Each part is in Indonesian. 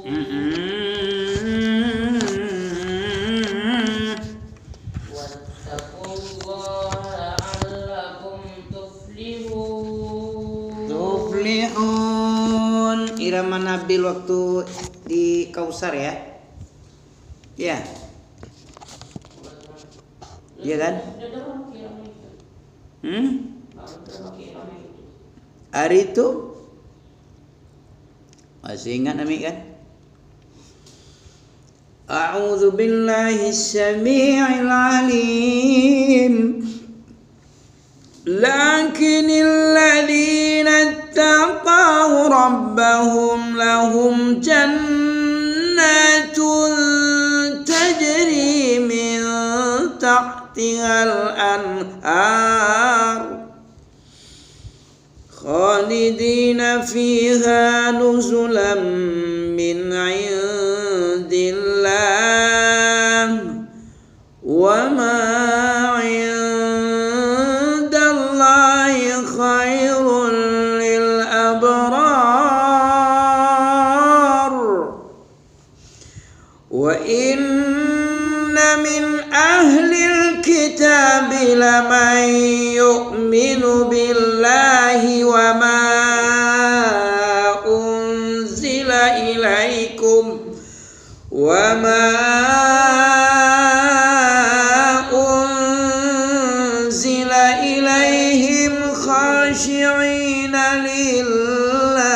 Wattaqullaha la'allakum tuflihun. Tuflihun. Irama Nabil waktu di Kausar ya. Ya. Iya kan? Hari itu masih ingat Nami kan? A'udzu billahi syami'il 'alim. Lakinnal ladzina taqaw rabbahum lahum jannatun tajri min tahtihal anhar khalidina fiha nuzulam min 'indillah wa ma 'indallahi khairul lil abrar wa inna min ahlil kitabi laman yu'minu billahi wa ma unzila ilaikum wa ma unzila ilaihim khashi'ina lillah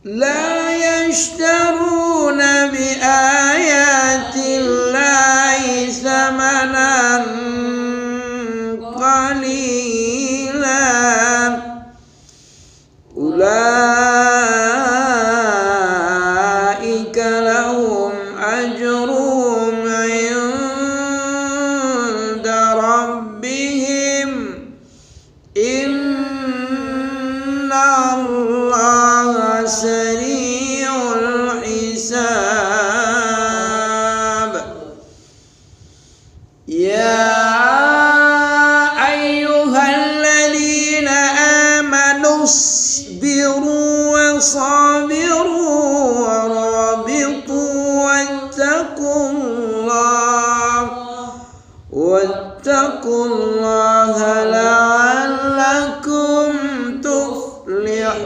la yashtaruna bi ayatillahi thamanan qalilan ulaika lahum ajruhum 'inda rabbihim innallaha sari'ul hisab. Ya ayyuhalladzina amanu isbiru wasabiru warabitu wattaqullaha la'allakum tuflihun.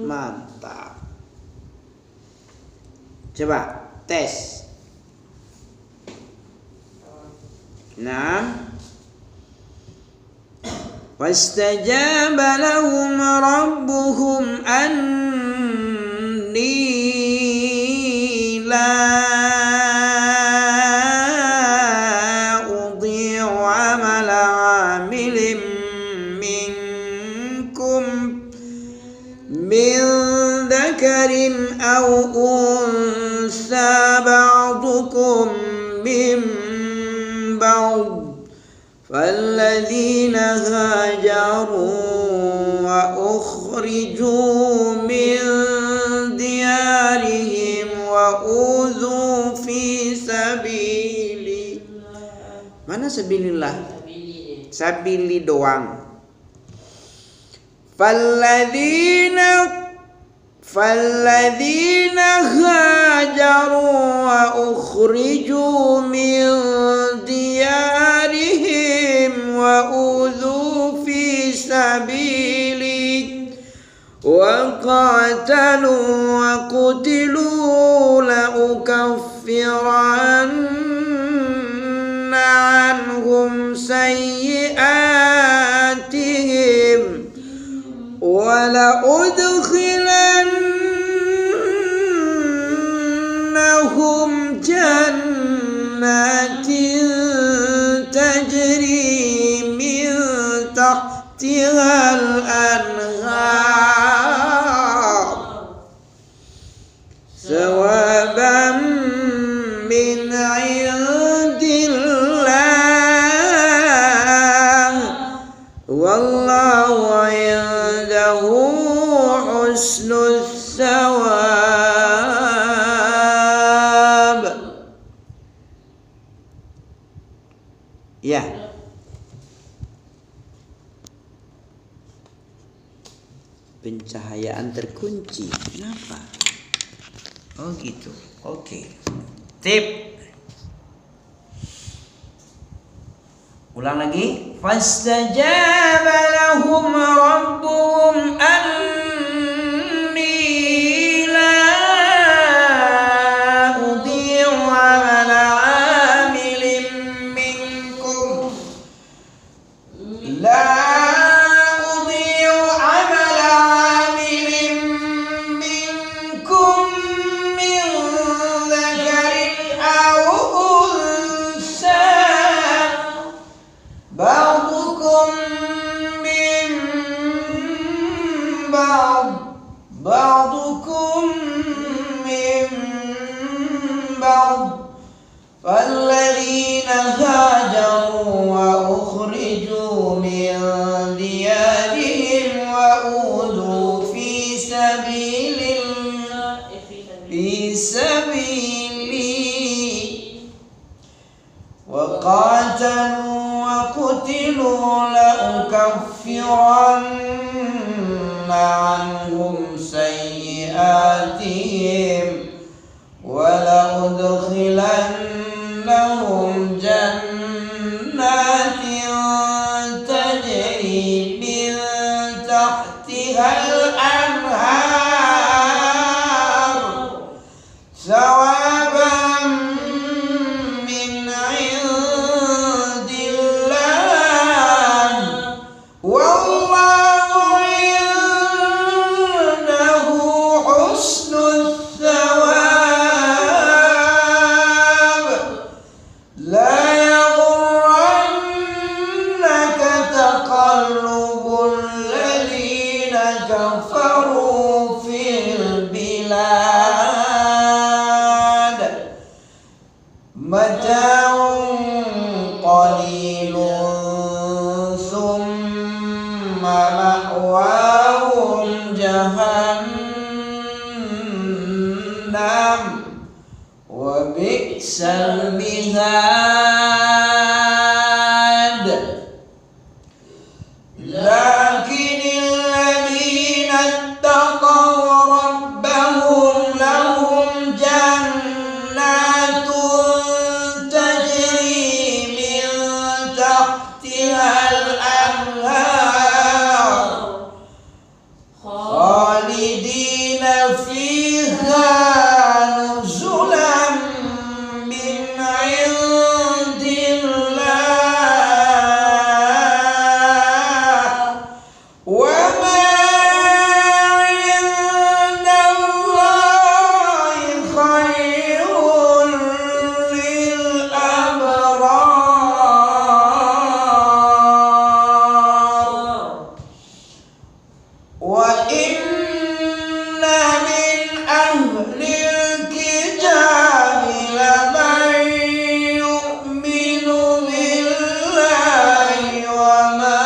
Mantap. Coba tes. Nah, wastajaba lahum rabbuhum anni la udhi'u 'amala 'amilin minkum min dhakarin aw unsa ba'dukum min ba'd فالذين هاجروا وأخرجوا من ديارهم وأوذوا في سبيلي. Mana sabilillah? Sabili doang. فالذين هاجروا وأخرجوا من ديارهم وأوذوا في سبيلي وقاتلوا وقتلوا لأكفرن عنهم سيئاتهم ولأدخلنهم جنات تجري من تحتها الأنهار ثوابا من عند الله والله عنده حسن الثواب. Ya. pencahayaan terkunci. Kenapa? Oh gitu. Oke. Tip. Ulang lagi. Fastajaba lahum rabbuhum anni la udhi'u 'amala 'amilin minkum la udhi'u 'amala 'amilin minkum min dhakarin aw unsa بعضكم من بعضكم من بعض فالذين هاجروا وأخرجوا من ديارهم وأوذوا في سبيلي وقاتلوا وقتلوا لأكفرن عنهم سيئاتهم ولأدخلنهم جنات تجري من تحتها الأنهار ثوابا من عند الله والله عنده حسن الثواب لا يغرنك تقلب الذين كفروا في البلاد متاع قليل ثم مأواهم جهنم وبئس المهاد لكن الذين اتقوا ربهم لهم جنات تجري من تحتها الأنهار خالدين فيها نزلا من عند الله وما عند الله خير للأبرار وإن من أهل الكتاب لمن يؤمن بالله وما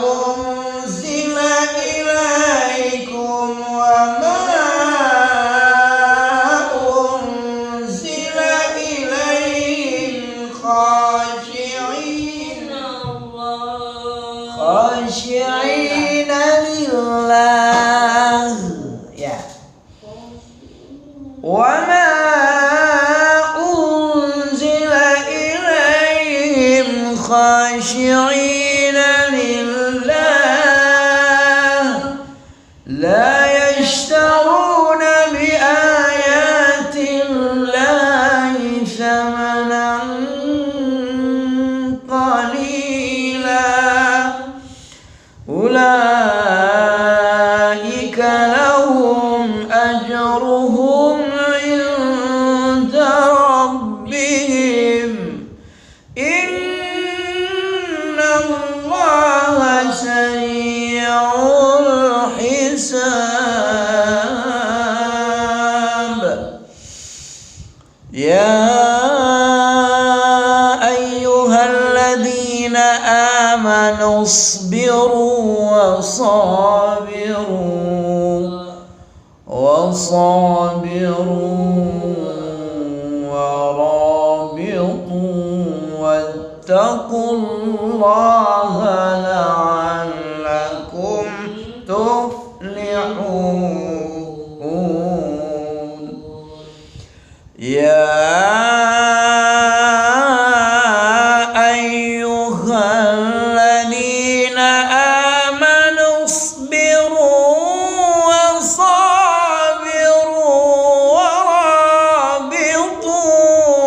أنزل إليكم وما أنزل إليهم خاشعين لله ya وما أنزل إليهم خاشعين لله لا يشترون بآيات الله ثمنا قليلا أولئك لهم أجرهم عند ربهم إن الله سريع الحساب يا أيها الذين آمنوا اصبروا وصابروا ورابطوا wattaqullaha la'allakum tuflihun. Ya ayyuhalladzina amanu isbiru wasabiru warabitu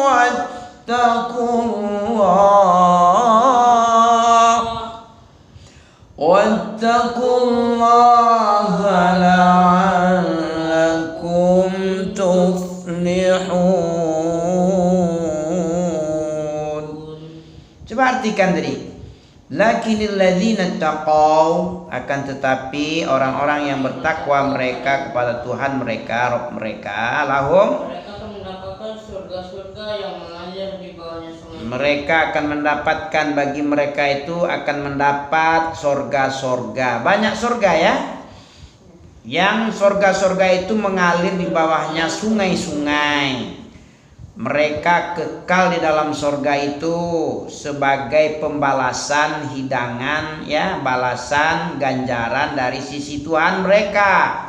wattaqullaha la'allakum tuflihun. Coba artikan tadi. Lakinil ladzina taqaw, akan tetapi orang-orang yang bertakwa mereka kepada Tuhan mereka, Rabb mereka, lahum, mereka akan mendapatkan surga-surga yang mengalir di bawahnya sungai. Mereka akan mendapatkan, bagi mereka itu akan mendapat surga-surga. Banyak surga ya. Yang surga-surga itu mengalir di bawahnya sungai-sungai. Mereka kekal di dalam surga itu sebagai pembalasan, hidangan ya, balasan, ganjaran dari sisi Tuhan mereka,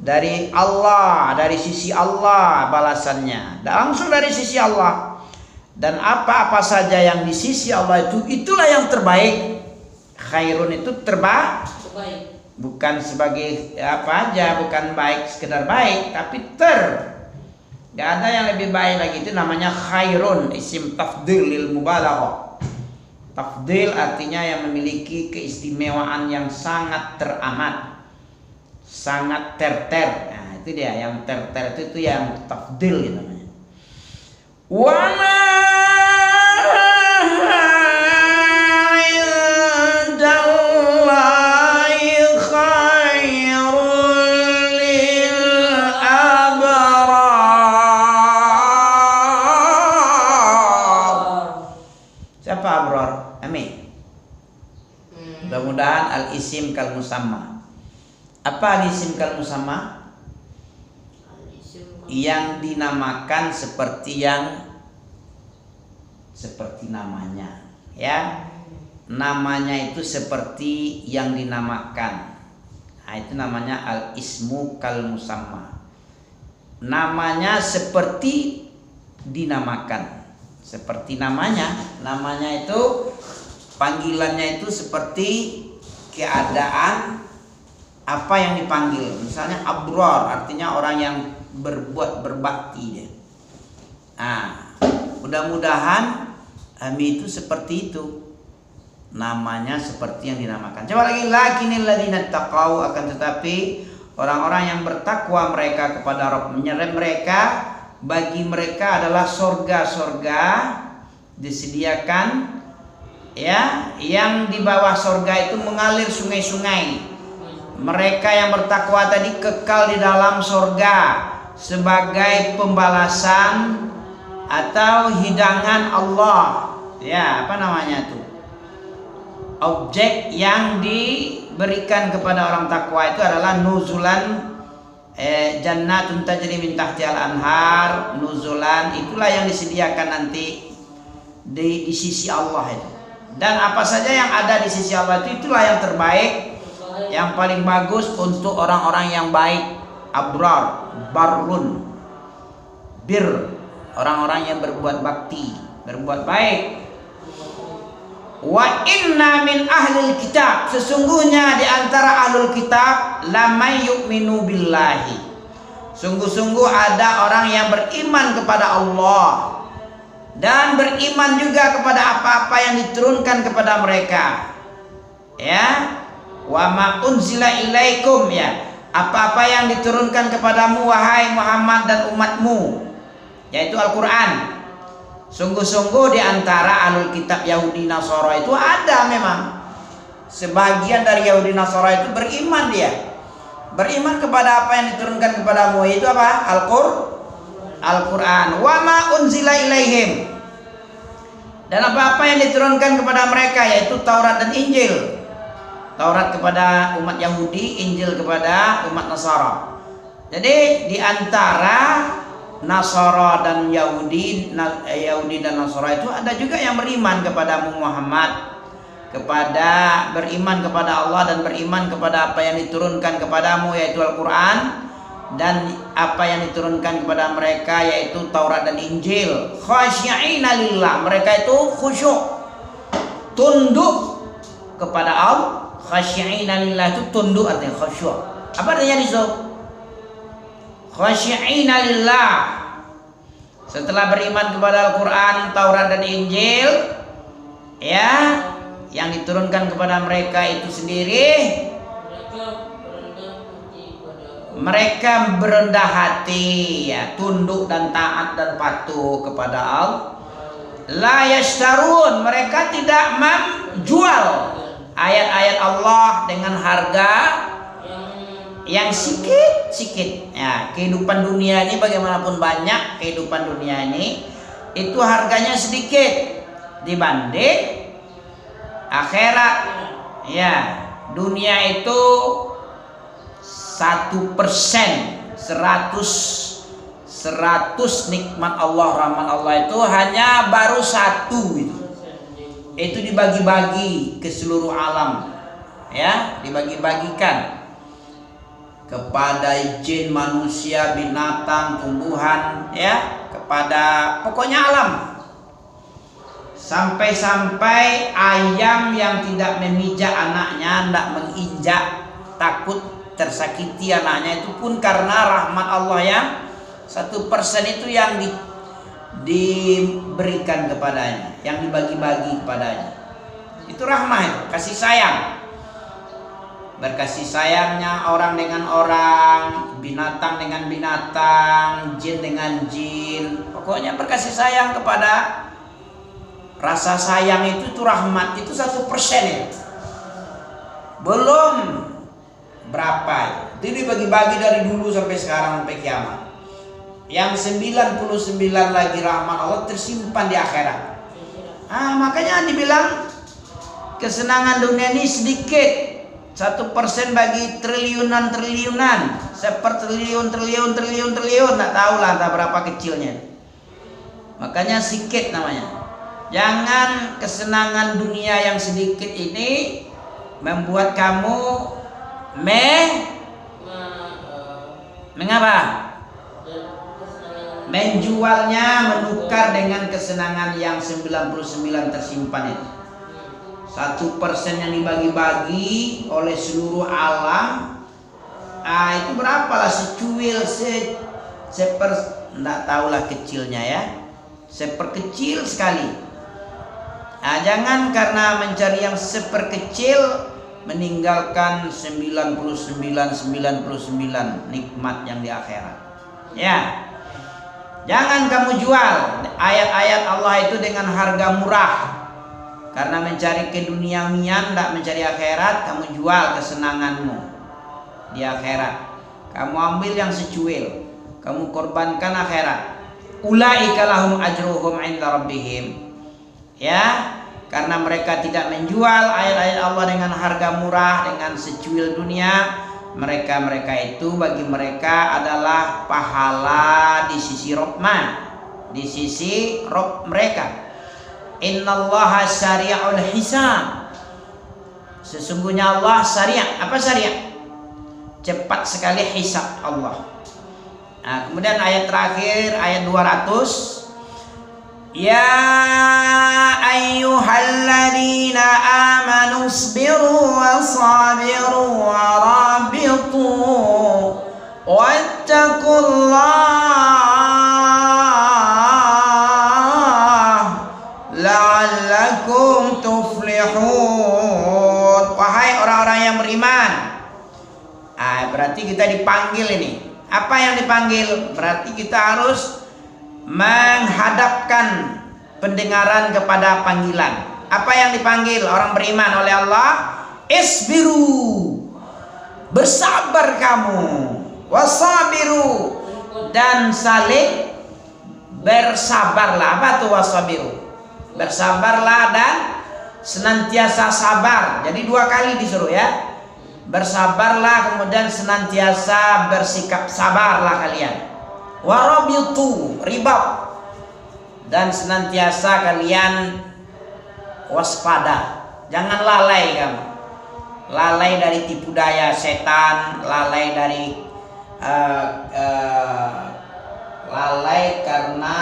dari Allah, dari sisi Allah balasannya, langsung dari sisi Allah. Dan apa-apa saja yang di sisi Allah itu, itulah yang terbaik. Khairun itu terbaik, bukan sebagai apa aja, bukan baik sekedar baik, tapi gak ada yang lebih baik lagi, itu namanya khairun, isim tafdil lil mubalaghah. Tafdil artinya yang memiliki keistimewaan yang sangat teramat, sangat terter. Nah, itu dia yang terter, itu yang tafdil namanya. Wa ma mudah-mudahan al-isim kal musamma. Apa al-isim kal musamma? Yang dinamakan seperti namanya, ya. Namanya itu seperti yang dinamakan. Nah, itu namanya al-ismu kal musamma. Namanya seperti dinamakan. Seperti namanya itu panggilannya itu seperti keadaan apa yang dipanggil. Misalnya abrar artinya orang yang berbuat berbakti dia. Nah, mudah-mudahan kami itu seperti itu. Namanya seperti yang dinamakan. Coba lagi, lakinil ladzina taqau, akan tetapi orang-orang yang bertakwa mereka kepada Rabb mereka, bagi mereka adalah surga-surga disediakan ya, yang di bawah surga itu mengalir sungai-sungai. Mereka yang bertakwa tadi kekal di dalam surga sebagai pembalasan atau hidangan Allah. Ya, apa namanya itu? Objek yang diberikan kepada orang takwa itu adalah nuzulan jannatun tajri min tahtihal anhar. Nuzulan itulah yang disediakan nanti di sisi Allah itu. Dan apa saja yang ada di sisi Allah itu, itulah yang terbaik, yang paling bagus untuk orang-orang yang baik. Abrar, barrun, bir, orang-orang yang berbuat bakti, berbuat baik. Wa inna min ahlil kitab, sesungguhnya di antara ahlul kitab lamay yu'minu billahi, sungguh-sungguh ada orang yang beriman kepada Allah dan beriman juga kepada apa-apa yang diturunkan kepada mereka, ya. Wa ma unzila ilaikum, ya, apa-apa yang diturunkan kepadamu wahai Muhammad dan umatmu, yaitu Al-Quran. Sungguh-sungguh di antara ahlul kitab Yahudi Nasara itu ada memang sebagian dari Yahudi Nasara itu beriman, dia beriman kepada apa yang diturunkan kepadamu, itu apa? Al-Quran. Wa ma unzila ilaihim, dan apa-apa yang diturunkan kepada mereka, yaitu Taurat dan Injil. Taurat kepada umat Yahudi, Injil kepada umat Nasara. Jadi di antara Nasara dan Yahudi dan Nasara itu ada juga yang beriman kepada Muhammad, beriman kepada Allah dan beriman kepada apa yang diturunkan kepadamu yaitu Al-Quran dan apa yang diturunkan kepada mereka yaitu Taurat dan Injil. Khasyi'ina lillah, mereka itu khusyuk, tunduk kepada Allah. Khasyi'ina lillah itu tunduk, artinya khusyuk. Apa artinya di situ? Khasyi'ina lillah, setelah beriman kepada Al-Quran, Taurat dan Injil, ya, yang diturunkan kepada mereka itu sendiri, mereka berendah hati, ya, tunduk dan taat dan patuh kepada Allah. La yashtarun, mereka tidak menjual ayat-ayat Allah dengan harga yang sikit-sikit. Ya, kehidupan dunia ini bagaimanapun banyak kehidupan dunia ini itu harganya sedikit dibanding akhirat. Ya, dunia itu 1%, 100 nikmat Allah, rahmat Allah itu hanya baru 1 itu dibagi-bagi ke seluruh alam, ya, dibagi-bagikan kepada jin, manusia, binatang, tumbuhan, ya, kepada pokoknya alam. Sampai-sampai ayam yang tidak memijak anaknya, tidak menginjak, takut tersakiti anaknya, itu pun karena rahmat Allah yang 1% itu yang diberikan kepadanya, yang dibagi-bagi kepadanya. Itu rahmat, kasih sayang. Berkasih sayangnya orang dengan orang, binatang dengan binatang, jin dengan jin. Pokoknya berkasih sayang kepada, rasa sayang itu rahmat, itu 1% ya. Belum berapa, itu dibagi-bagi dari dulu sampai sekarang sampai kiamat. Yang 99 lagi rahmat Allah tersimpan di akhirat. Makanya dibilang kesenangan dunia ini sedikit, 1% bagi triliunan, sepertriliun, triliun, nggak tahu lah entah berapa kecilnya. Makanya sedikit namanya. Jangan kesenangan dunia yang sedikit ini membuat kamu mengapa? Menjualnya, menukar dengan kesenangan yang 99 tersimpan itu. 1% yang dibagi-bagi oleh seluruh alam, itu berapalah, secuil, enggak tahulah kecilnya ya, seperkecil sekali. Jangan karena mencari yang seperkecil meninggalkan 99 nikmat yang di akhirat. Ya. Jangan kamu jual ayat-ayat Allah itu dengan harga murah. Karena mencari keduniawian, tidak mencari akhirat, kamu jual kesenanganmu di akhirat. Kamu ambil yang secuil, kamu korbankan akhirat. Ulaika lahum ajruhum 'inda rabbihim. Ya, karena mereka tidak menjual ayat-ayat Allah dengan harga murah, dengan secuil dunia, mereka itu bagi mereka adalah pahala di sisi Rahman, di sisi Rabb mereka. Innallaha syari'ul hisab. Sesungguhnya Allah syari'. Apa syari'? Cepat sekali hisab Allah. Kemudian ayat terakhir, ayat 200. Ya ayyuhalladzina amanu isbiru wasabiru warabitu wattaqullah la'allakum tuflihun. Wahai orang-orang yang beriman. Berarti kita dipanggil ini. Apa yang dipanggil? Berarti kita harus menghadapkan pendengaran kepada panggilan. Apa yang dipanggil orang beriman oleh Allah? Isbiru, bersabar kamu, wasabiru, dan saling bersabarlah. Apa tuh wasabiru? Bersabarlah dan senantiasa sabar. Jadi 2 kali disuruh ya. Bersabarlah, kemudian senantiasa bersikap sabarlah kalian. warabitu ribat, dan senantiasa kalian waspada, jangan lalai kamu. Lalai dari tipu daya setan, lalai dari lalai karena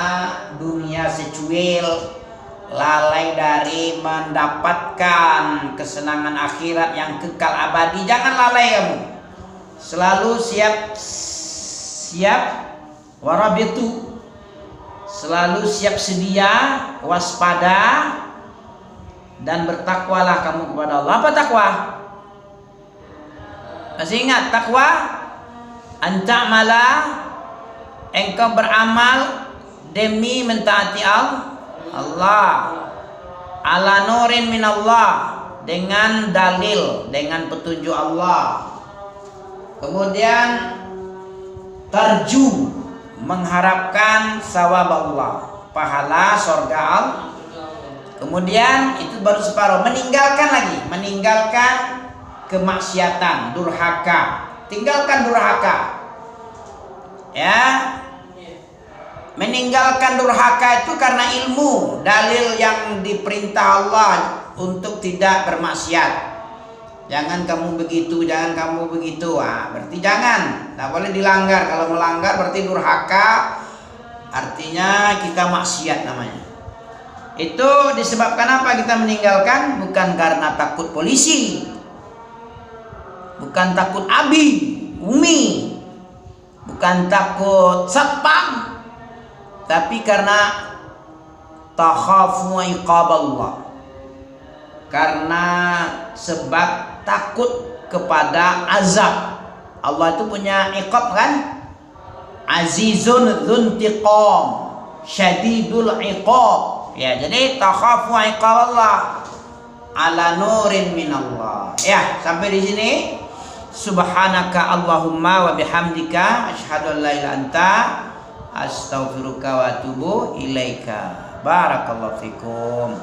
dunia secuil, lalai dari mendapatkan kesenangan akhirat yang kekal abadi. Jangan lalai kamu, selalu siap warabitu, selalu siap sedia, waspada, dan bertakwalah kamu kepada Allah. Apa takwa? Masih ingat takwa? Anta'mala, engkau beramal demi mentaati Allah, ala nurin min Allah, dengan dalil, dengan petunjuk Allah. Kemudian tarju, mengharapkan sawab Allah, pahala surga Allah. Kemudian itu baru separuh, meninggalkan kemaksiatan, durhaka. Tinggalkan durhaka. Ya. Meninggalkan durhaka itu karena ilmu, dalil yang diperintah Allah untuk tidak bermaksiat. Jangan kamu begitu, jangan kamu begitu. Berarti jangan, tak boleh dilanggar. Kalau melanggar berarti durhaka, artinya kita maksiat namanya. Itu disebabkan apa kita meninggalkan? Bukan karena takut polisi, bukan takut umi, bukan takut satpam, tapi karena takhafu iqaballah, karena sebab takut kepada azab. Allah itu punya iqab kan? Azizun dzuntiqam, syadidul iqab. Ya, jadi takhafu iqaballah ala nurin minallah. Ya, sampai di sini. Subhanaka Allahumma wa bihamdika asyhadu an la ilaha illa anta astaghfiruka wa atubu ilaika. Barakallahu fikum.